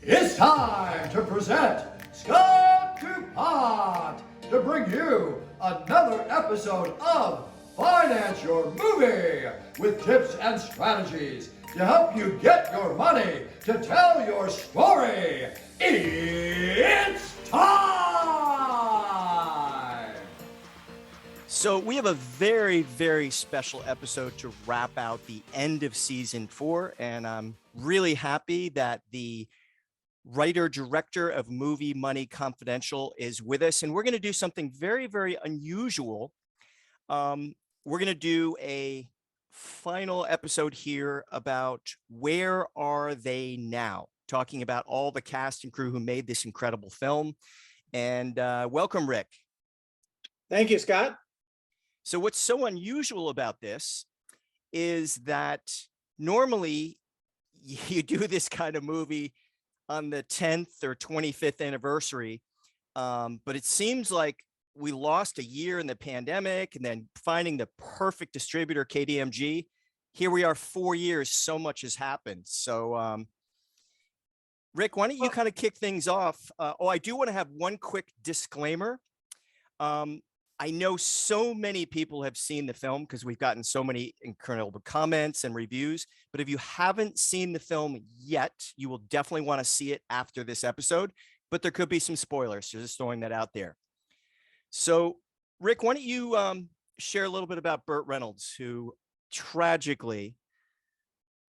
It's time to present Scott DuPont to bring you another episode of Finance Your Movie with tips and strategies to help you get your money to tell your story. It's time! So we have a very, very special episode to wrap out the end of season 4, and I'm really happy that the writer-director of Movie Money Confidential is with us, and we're going to do something very, very unusual. We're going to do a final episode here about where are they now, talking about all the cast and crew who made this incredible film. And welcome, Rick. Thank you, Scott. So what's so unusual about this is that normally you do this kind of movie on the 10th or 25th anniversary, but it seems like we lost a year in the pandemic and then finding the perfect distributor, KDMG. Here we are 4 years, so much has happened. So Rick, why don't you kind of kick things off? I do want to have one quick disclaimer. I know so many people have seen the film because we've gotten so many incredible comments and reviews, but if you haven't seen the film yet, you will definitely want to see it after this episode, but there could be some spoilers, so just throwing that out there. So Rick, why don't you share a little bit about Burt Reynolds, who tragically,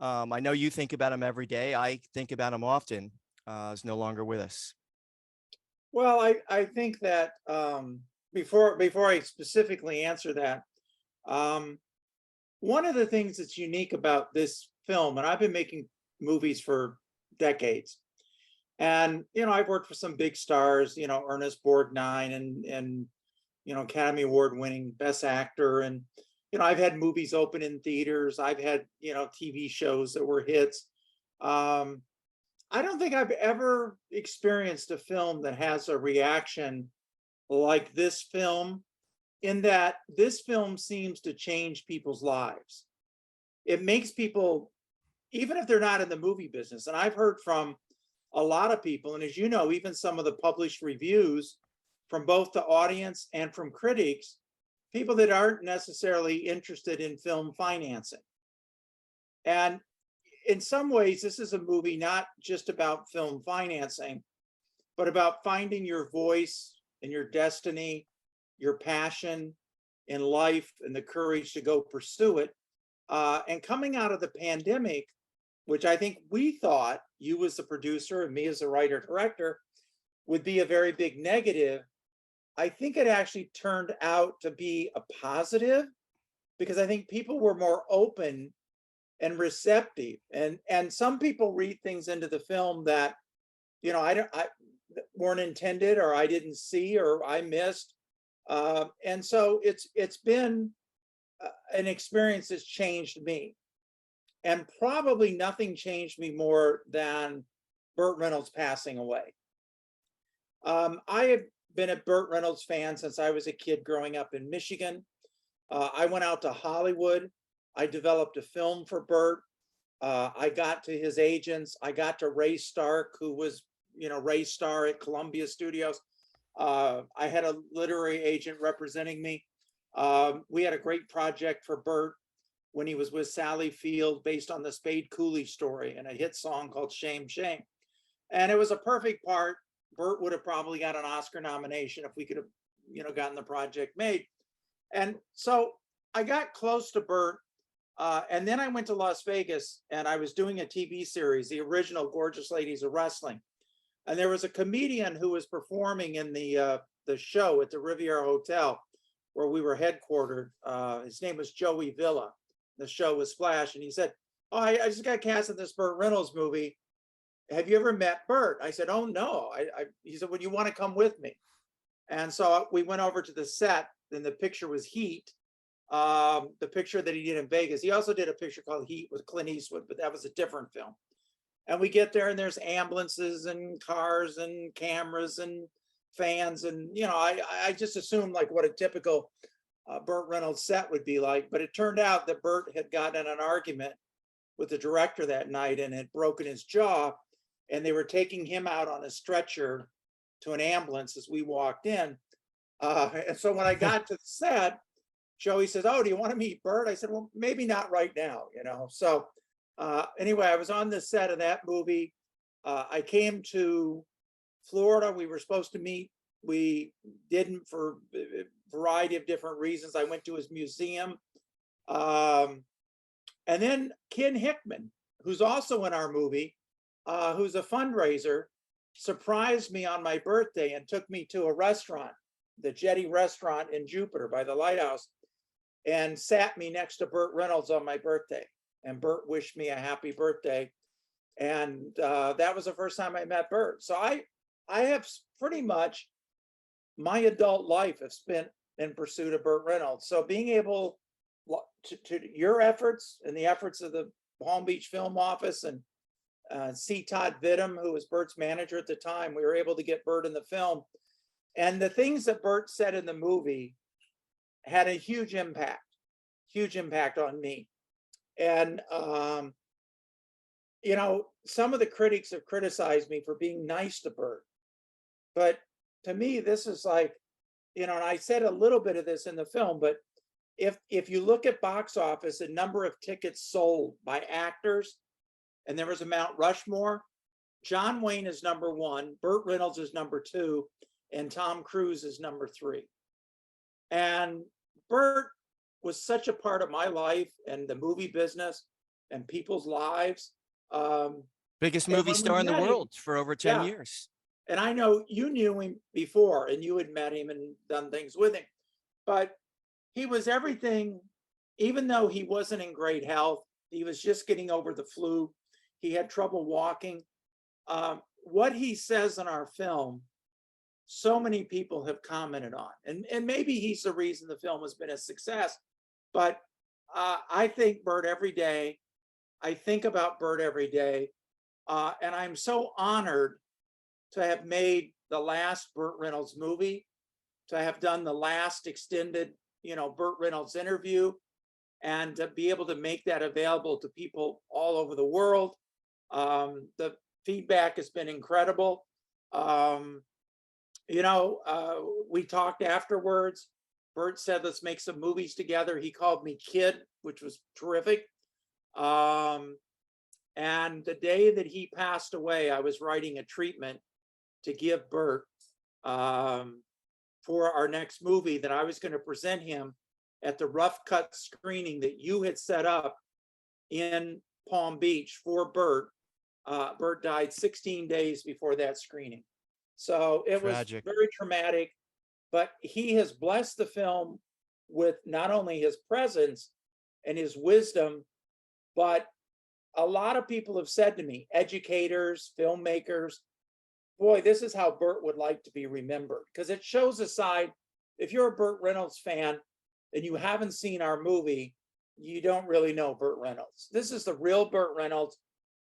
I know you think about him every day, I think about him often, is no longer with us. Well, I think that before I specifically answer that, one of the things that's unique about this film, and I've been making movies for decades, and I've worked for some big stars, Ernest Borgnine and Academy Award winning Best Actor, and I've had movies open in theaters, I've had TV shows that were hits. I don't think I've ever experienced a film that has a reaction like this film, in that this film seems to change people's lives. It makes people, even if they're not in the movie business, and I've heard from a lot of people, and as you know, even some of the published reviews from both the audience and from critics, people that aren't necessarily interested in film financing. And in some ways, this is a movie not just about film financing, but about finding your voice and your destiny, your passion in life, and the courage to go pursue it. And coming out of the pandemic, which I think we thought, you as the producer and me as the writer director, would be a very big negative, I think it actually turned out to be a positive, because I think people were more open and receptive. And some people read things into the film that I weren't intended, or I didn't see, or I missed. And so it's been an experience that's changed me. And probably nothing changed me more than Burt Reynolds passing away. I have been a Burt Reynolds fan since I was a kid growing up in Michigan. I went out to Hollywood. I developed a film for Burt. I got to his agents. I got to Ray Stark, who was Ray Starr at Columbia Studios. I had a literary agent representing me. We had a great project for Burt when he was with Sally Field, based on the Spade Cooley story and a hit song called Shame, Shame. And it was a perfect part. Burt would have probably got an Oscar nomination if we could have, gotten the project made. And so I got close to Burt. And then I went to Las Vegas, and I was doing a TV series, the original Gorgeous Ladies of Wrestling. And there was a comedian who was performing in the show at the Riviera Hotel, where we were headquartered. His name was Joey Villa. The show was Flash. And he said, "Oh, I just got cast in this Burt Reynolds movie. Have you ever met Burt?" I said, "Oh, no." He said, "Well, you want to come with me?" And so we went over to the set, and the picture was Heat. The picture that he did in Vegas. He also did a picture called Heat with Clint Eastwood, but that was a different film. And we get there, and there's ambulances and cars and cameras and fans. And, I just assumed like what a typical Burt Reynolds set would be like. But it turned out that Burt had gotten in an argument with the director that night and had broken his jaw. and they were taking him out on a stretcher to an ambulance as we walked in. And so when I got to the set, Joey says, "Oh, do you want to meet Bert?" I said, "Well, maybe not right now, you know." So anyway, I was on the set of that movie. I came to Florida. We were supposed to meet. We didn't for a variety of different reasons. I went to his museum. And then Ken Hickman, who's also in our movie, who's a fundraiser, surprised me on my birthday and took me to a restaurant, the Jetty restaurant in Jupiter by the lighthouse, and sat me next to Burt Reynolds on my birthday. And Burt wished me a happy birthday. And that was the first time I met Burt. So I have pretty much my adult life have spent in pursuit of Burt Reynolds. So being able to your efforts and the efforts of the Palm Beach Film Office and C. Todd Vidham, who was Burt's manager at the time, we were able to get Burt in the film. And the things that Burt said in the movie had a huge impact on me. And, you know, some of the critics have criticized me for being nice to Burt. But to me, this is like, you know, and I said a little bit of this in the film, but if you look at box office and number of tickets sold by actors, and there was a Mount Rushmore, John Wayne is number 1, Burt Reynolds is number 2, and Tom Cruise is number 3. And Burt was such a part of my life and the movie business and people's lives. Biggest movie star in the world for over 10 years. And I know you knew him before and you had met him and done things with him, but he was everything. Even though he wasn't in great health, he was just getting over the flu. He had trouble walking. What he says in our film, so many people have commented on, and maybe he's the reason the film has been a success. But I think Burt every day. I think about Burt every day. And I'm so honored to have made the last Burt Reynolds movie, to have done the last extended, you know, Burt Reynolds interview, and to be able to make that available to people all over the world. The feedback has been incredible. You know, we talked afterwards. Burt said, "Let's make some movies together." He called me kid, which was terrific. And the day that he passed away, I was writing a treatment to give Burt for our next movie that I was going to present him at the rough cut screening that you had set up in Palm Beach for Burt. Burt died 16 days before that screening. So it Tragic. was very traumatic, but he has blessed the film with not only his presence and his wisdom, but a lot of people have said to me, educators, filmmakers, boy, this is how Burt would like to be remembered, because it shows a side. If you're a Burt Reynolds fan and you haven't seen our movie, you don't really know Burt Reynolds. This is the real Burt Reynolds.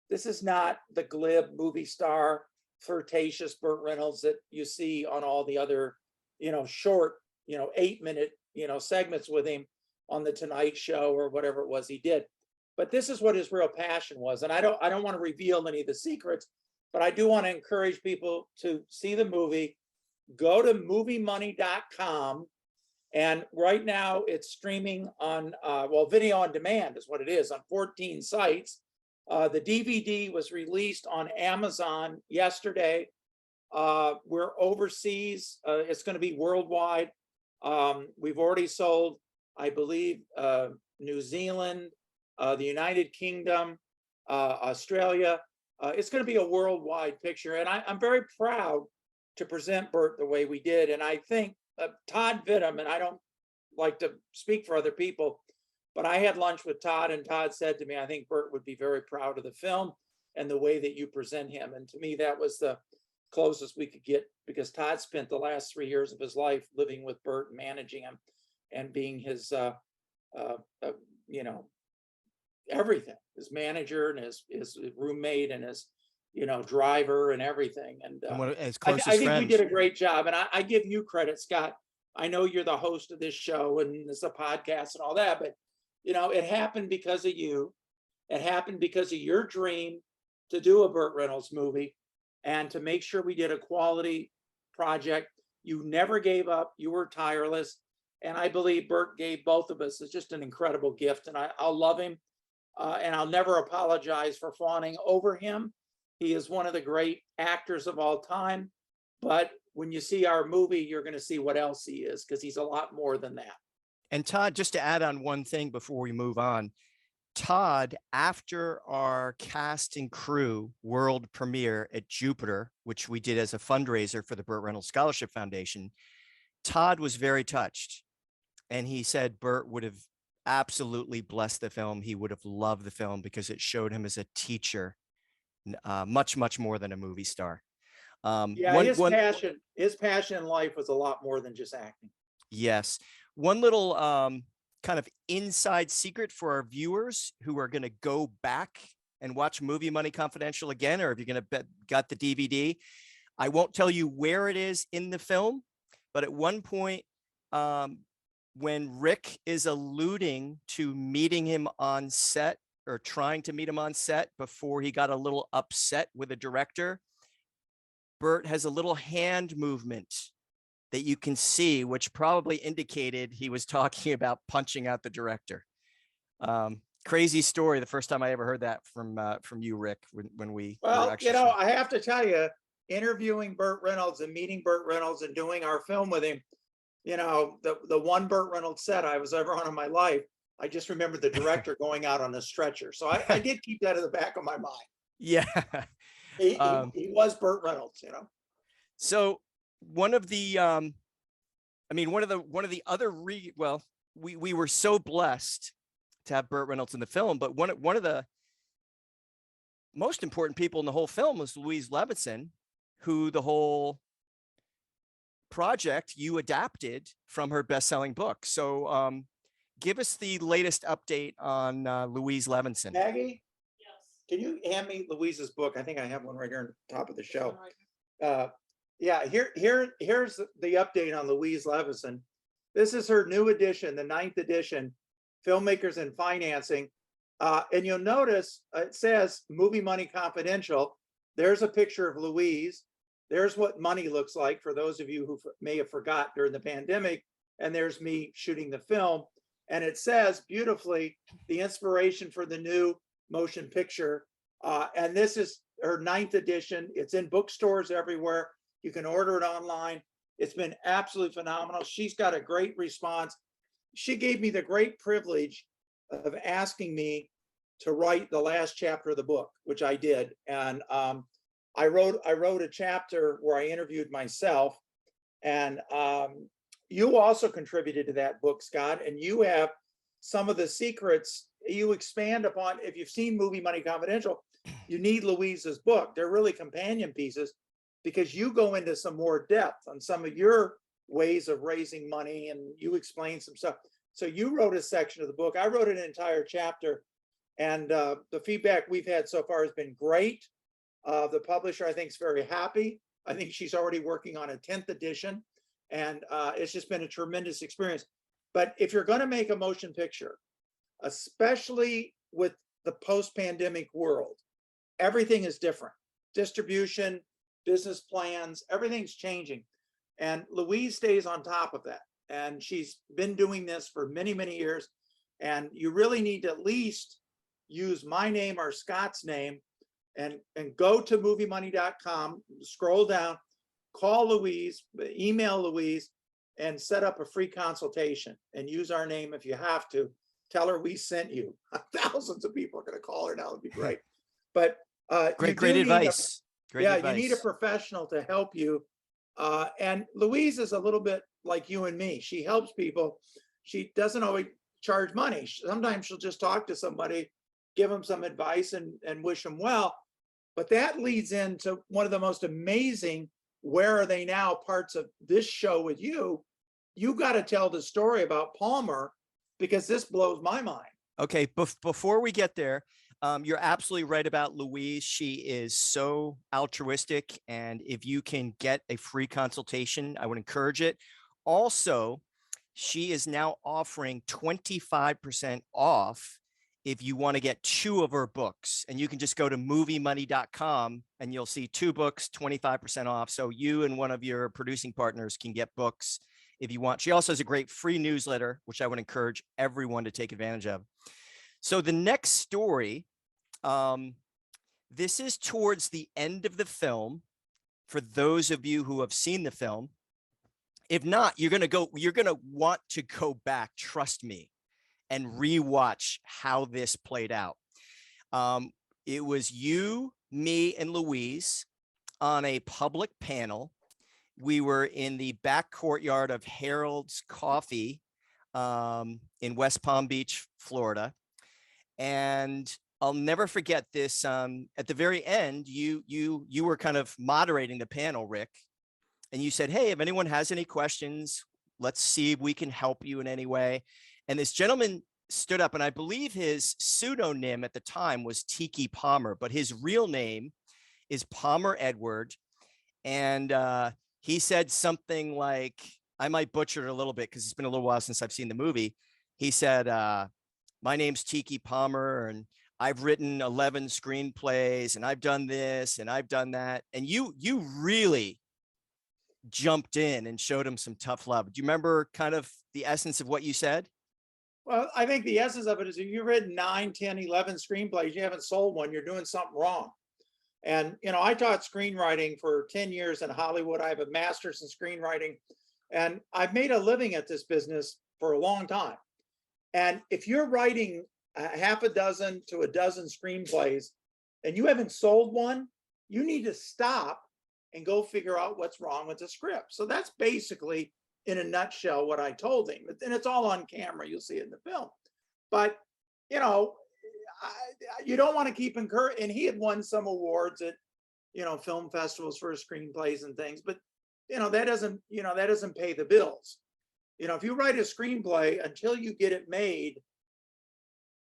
This is not the glib movie star, flirtatious Burt Reynolds that you see on all the other, you know, short, you know, 8-minute, you know, segments with him on the Tonight Show or whatever it was he did. But this is what his real passion was. And I don't want to reveal any of the secrets, but I do want to encourage people to see the movie. Go to moviemoney.com. And right now it's streaming on, well, video on demand is what it is, on 14 sites. The DVD was released on Amazon yesterday. We're overseas. It's going to be worldwide. We've already sold, I believe, New Zealand, the United Kingdom, Australia. It's going to be a worldwide picture. And I'm very proud to present Burt the way we did. And I think Todd Vidham, and I don't like to speak for other people, but I had lunch with Todd, and Todd said to me, "I think Burt would be very proud of the film and the way that you present him." And to me, that was the closest we could get, because Todd spent the last 3 years of his life living with Burt, managing him and being his, you know, everything, his manager and his roommate and his, you know, driver and everything. And as close I as think friends. we did a great job. And I give you credit, Scott. I know you're the host of this show and it's a podcast and all that, but you know, it happened because of you. It happened because of your dream to do a Burt Reynolds movie and to make sure we did a quality project. You never gave up. You were tireless. And I believe Burt gave both of us. It's just an incredible gift. And I'll love him. And I'll never apologize for fawning over him. He is one of the great actors of all time. But when you see our movie, you're going to see what else he is, because he's a lot more than that. And Todd, just to add on one thing before we move on, Todd, after our cast and crew world premiere at Jupiter, which we did as a fundraiser for the Burt Reynolds Scholarship Foundation, Todd was very touched. And he said Burt would have absolutely blessed the film. He would have loved the film because it showed him as a teacher, much, much more than a movie star. Yeah, his passion in life was a lot more than just acting. Yes. One little kind of inside secret for our viewers who are going to go back and watch Movie Money Confidential again, or if you're going to got the DVD, I won't tell you where it is in the film, but at one point, when Rick is alluding to meeting him on set or trying to meet him on set before he got a little upset with the director, Burt has a little hand movement that you can see, which probably indicated he was talking about punching out the director. Crazy story. The first time I ever heard that from you, Rick, when we well, you know, I have to tell you, interviewing Burt Reynolds and meeting Burt Reynolds and doing our film with him, you know, the one Burt Reynolds set I was ever on in my life, I just remember the director going out on a stretcher. So I did keep that in the back of my mind. Yeah. He was Burt Reynolds, you know. So one of the one of the other we were so blessed to have Burt Reynolds in the film, but one of the most important people in the whole film was Louise Levinson, who the whole project you adapted from her best-selling book. So give us the latest update on Louise Levinson. Maggie, yes. Can you hand me Louise's book? I think I have one right here on the top of the shelf. Yeah, here's the update on Louise Levinson. This is her new edition, the 9th edition, Filmmakers and Financing. And you'll notice it says Movie Money Confidential. There's a picture of Louise. There's what money looks like for those of you who may have forgot during the pandemic. And there's me shooting the film. And it says beautifully the inspiration for the new motion picture. And this is her 9th edition. It's in bookstores everywhere. You can order it online. It's been absolutely phenomenal. She's got a great response. She gave me the great privilege of asking me to write the last chapter of the book, which I did. And I wrote a chapter where I interviewed myself. And you also contributed to that book, Scott, and you have some of the secrets you expand upon. If you've seen Movie Money Confidential, you need Louise's book. They're really companion pieces because you go into some more depth on some of your ways of raising money and you explain some stuff. So you wrote a section of the book. I wrote an entire chapter, and the feedback we've had so far has been great. The publisher, I think, is very happy. I think she's already working on a 10th edition, and it's just been a tremendous experience. But if you're going to make a motion picture, especially with the post-pandemic world, everything is different. Distribution, business plans, everything's changing. And Louise stays on top of that. And she's been doing this for many, many years. And you really need to at least use my name or Scott's name and go to moviemoney.com, scroll down, call Louise, email Louise, and set up a free consultation and use our name if you have to. Tell her we sent you. Thousands of people are going to call her now. It'd be great. But great advice. You need a professional to help you. And Louise is a little bit like you and me. She helps people. She doesn't always charge money. Sometimes she'll just talk to somebody, give them some advice and wish them well. But that leads into one of the most amazing "Where Are They Now" parts of this show with you. You got to tell the story about Palmer, because this blows my mind. Okay, before we get there, you're absolutely right about Louise. She is so altruistic, and if you can get a free consultation, I would encourage it. Also, she is now offering 25% off if you want to get 2 of her books. And you can just go to moviemoney.com and you'll see 2 books, 25% off. So you and one of your producing partners can get books if you want. She also has a great free newsletter, which I would encourage everyone to take advantage of. So the next story, this is towards the end of the film. For those of you who have seen the film, if not, you're going to want to go back, trust me, and rewatch how this played out. It was you, me, and Louise on a public panel. We were in the back courtyard of Harold's Coffee in West Palm Beach, Florida. And I'll never forget this. At the very end, you were kind of moderating the panel, Rick, and you said, "Hey, if anyone has any questions, let's see if we can help you in any way." And this gentleman stood up, and I believe his pseudonym at the time was Tiki Palmer, but his real name is Palmer Edward. And he said something like, I might butcher it a little bit because it's been a little while since I've seen the movie. He said, "My name's Tiki Palmer, and I've written 11 screenplays, and I've done this and I've done that." And you really jumped in and showed him some tough love. Do you remember kind of the essence of what you said? Well, I think the essence of it is if you've written 9, 10, 11 screenplays, you haven't sold one, you're doing something wrong. And, I taught screenwriting for 10 years in Hollywood. I have a master's in screenwriting, and I've made a living at this business for a long time. And if you're writing a half a dozen to a dozen screenplays and you haven't sold one, you need to stop and go figure out what's wrong with the script. So that's basically, in a nutshell, what I told him. And it's all on camera. You'll see it in the film. But, you don't want to keep encouraging. And he had won some awards at, film festivals for his screenplays and things. But, that doesn't pay the bills. If you write a screenplay, until you get it made,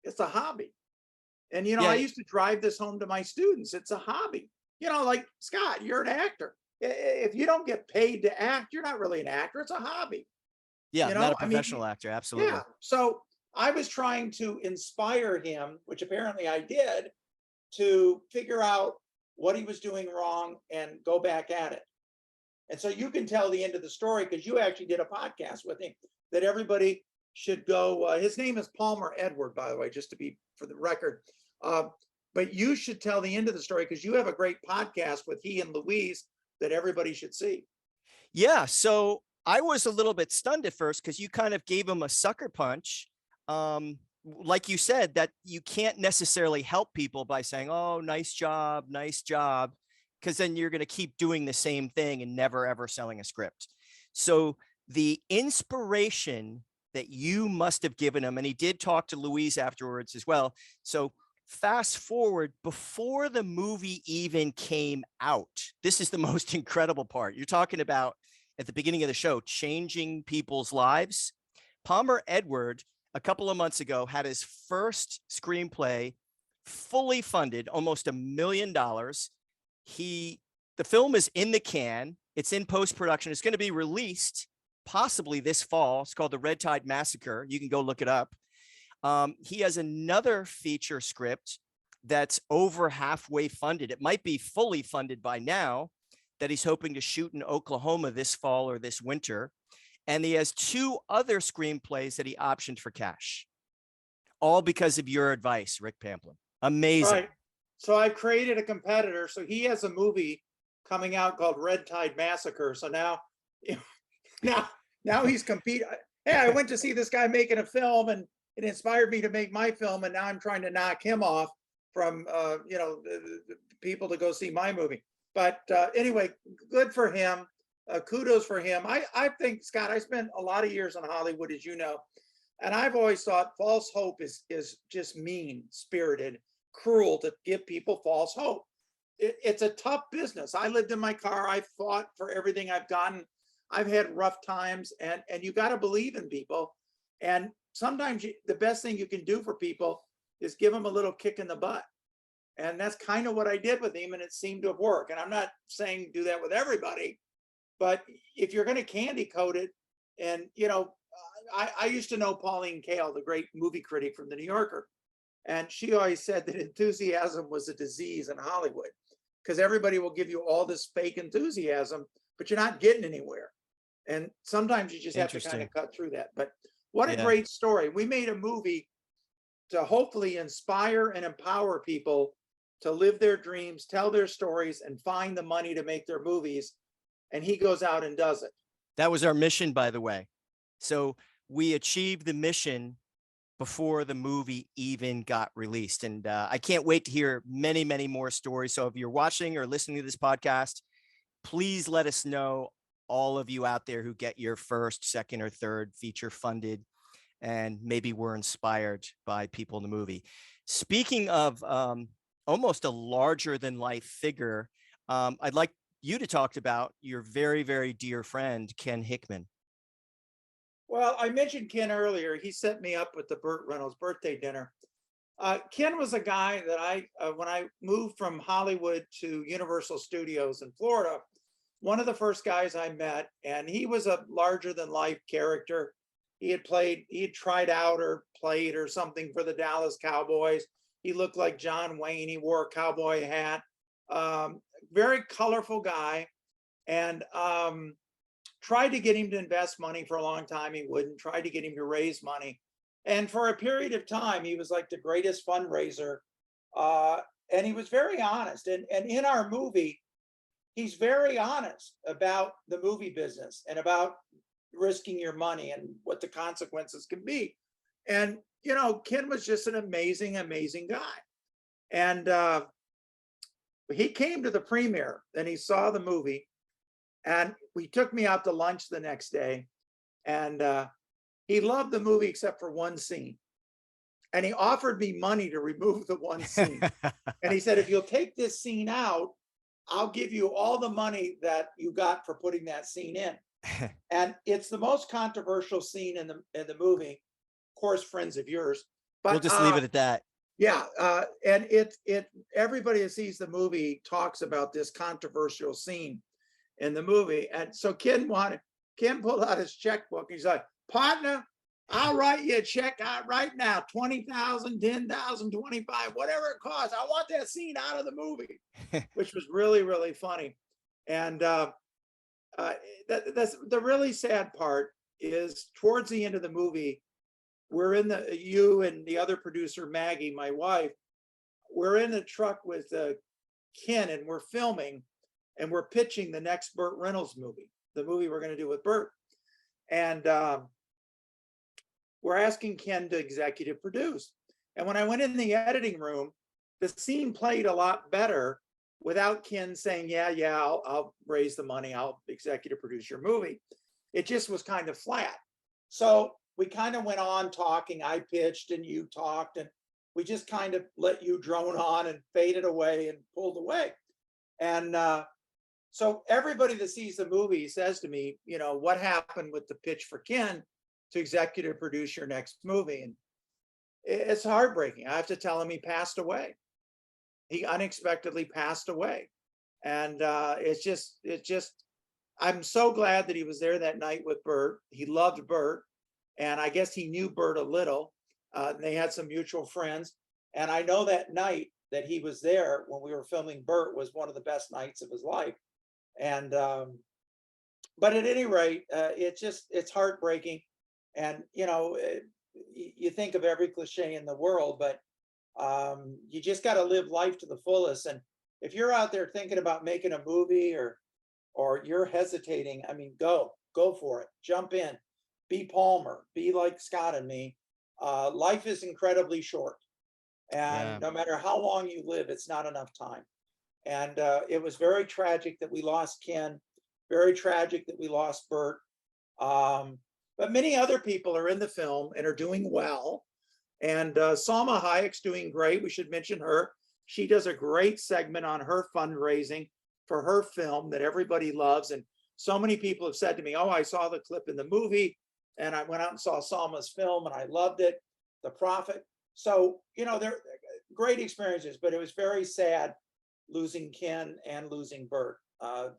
it's a hobby. And, Yeah. I used to drive this home to my students. It's a hobby. Like, Scott, you're an actor. If you don't get paid to act, you're not really an actor. It's a hobby. Yeah, not a professional actor. Absolutely. Yeah. So I was trying to inspire him, which apparently I did, to figure out what he was doing wrong and go back at it. And so you can tell the end of the story because you actually did a podcast with him that everybody should go. His name is Palmer Edward, by the way, just to be for the record. But you should tell the end of the story because you have a great podcast with he and Louise that everybody should see. Yeah. So I was a little bit stunned at first because you kind of gave him a sucker punch. Like you said, that you can't necessarily help people by saying, "Oh, nice job," because then you're going to keep doing the same thing and never, ever selling a script. So the inspiration that you must have given him, and he did talk to Louise afterwards as well. So fast forward, before the movie even came out, this is the most incredible part. You're talking about at the beginning of the show, changing people's lives. Palmer Edward, a couple of months ago, had his first screenplay fully funded, almost $1 million. The film is in the can. It's in post-production. It's going to be released possibly this fall. It's called The Red Tide Massacre. You can go look it up. He has another feature script that's over halfway funded. It might be fully funded by now, that he's hoping to shoot in Oklahoma this fall or this winter. And he has 2 other screenplays that he optioned for cash, all because of your advice, Rick Pamplin. Amazing. Right. So I created a competitor. So he has a movie coming out called Red Tide Massacre. So now he's competing. Hey, I went to see this guy making a film and it inspired me to make my film. And now I'm trying to knock him off from, people to go see my movie. But anyway, good for him. Kudos for him. I think, Scott, I spent a lot of years in Hollywood, as you know, and I've always thought false hope is just mean-spirited, cruel to give people false hope. It's a tough business. I lived in my car. I fought for everything I've gotten. I've had rough times, and you got to believe in people. And sometimes the best thing you can do for people is give them a little kick in the butt. And that's kind of what I did with him, and it seemed to have worked. And I'm not saying do that with everybody, but if you're going to candy coat it, and I used to know Pauline Kael, the great movie critic from the New Yorker, And she always said that enthusiasm was a disease in Hollywood because everybody will give you all this fake enthusiasm, but you're not getting anywhere. And sometimes you just have to kind Interesting. of cut through that. But what a Yeah. great story. We made a movie to hopefully inspire and empower people to live their dreams, tell their stories, and find the money to make their movies. And he goes out and does it. That was our mission, by the way. So we achieved the mission before the movie even got released. And I can't wait to hear many, many more stories. So if you're watching or listening to this podcast, please let us know, all of you out there who get your first, second, or third feature funded, and maybe were inspired by people in the movie. Speaking of almost a larger than life figure, I'd like you to talk about your very, very dear friend, Ken Hickman. Well, I mentioned Ken earlier. He set me up with the Burt Reynolds birthday dinner. Ken was a guy that when I moved from Hollywood to Universal Studios in Florida, one of the first guys I met, and he was a larger than life character. He had tried out or played or something for the Dallas Cowboys. He looked like John Wayne. He wore a cowboy hat. Very colorful guy. And tried to get him to invest money for a long time. He wouldn't. Tried to get him to raise money. And for a period of time, he was like the greatest fundraiser. And he was very honest. And in our movie, he's very honest about the movie business and about risking your money and what the consequences can be. And, Ken was just an amazing, amazing guy. And he came to the premiere and he saw the movie. And he took me out to lunch the next day, and he loved the movie except for one scene. And he offered me money to remove the one scene. And he said, if you'll take this scene out, I'll give you all the money that you got for putting that scene in. And it's the most controversial scene in the movie. Of course, friends of yours. But We'll just leave it at that. Yeah, and everybody that sees the movie talks about this controversial scene in the movie. And so Ken pulled out his checkbook. He's like, partner, I'll write you a check out right now, 20,000, 10,000, 25, whatever it costs. I want that scene out of the movie, which was really, really funny. And that's the really sad part is towards the end of the movie, you and the other producer, Maggie, my wife, we're in the truck with Ken and we're filming. And we're pitching the next Burt Reynolds movie, the movie we're going to do with Burt. And we're asking Ken to executive produce. And when I went in the editing room, the scene played a lot better without Ken saying, yeah, I'll raise the money. I'll executive produce your movie. It just was kind of flat. So we kind of went on talking. I pitched and you talked, and we just kind of let you drone on and faded away and pulled away. And so everybody that sees the movie says to me, what happened with the pitch for Ken to executive produce your next movie? And it's heartbreaking. I have to tell him he passed away. He unexpectedly passed away. And it's just, I'm so glad that he was there that night with Burt. He loved Burt. And I guess he knew Burt a little. They had some mutual friends. And I know that night that he was there when we were filming Burt was one of the best nights of his life. And but at any rate, it's heartbreaking. And you think of every cliche in the world, but you just got to live life to the fullest. And if you're out there thinking about making a movie or you're hesitating, I mean, go for it. Jump in. Be Palmer. Be like Scott and me. Life is incredibly short, and no matter how long you live, it's not enough time. And it was very tragic that we lost Ken, very tragic that we lost Burt. But many other people are in the film and are doing well. And Salma Hayek's doing great. We should mention her. She does a great segment on her fundraising for her film that everybody loves. And so many people have said to me, oh, I saw the clip in the movie and I went out and saw Salma's film and I loved it, The Prophet. So, they're great experiences, but it was very sad losing Ken and losing Burt,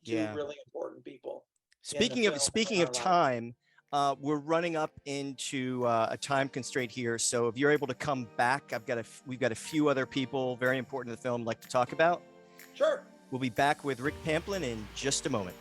two really important people. Speaking of time, We're running up into a time constraint here. So if you're able to come back, we've got a few other people very important to the film like to talk about. Sure. We'll be back with Rick Pamplin in just a moment.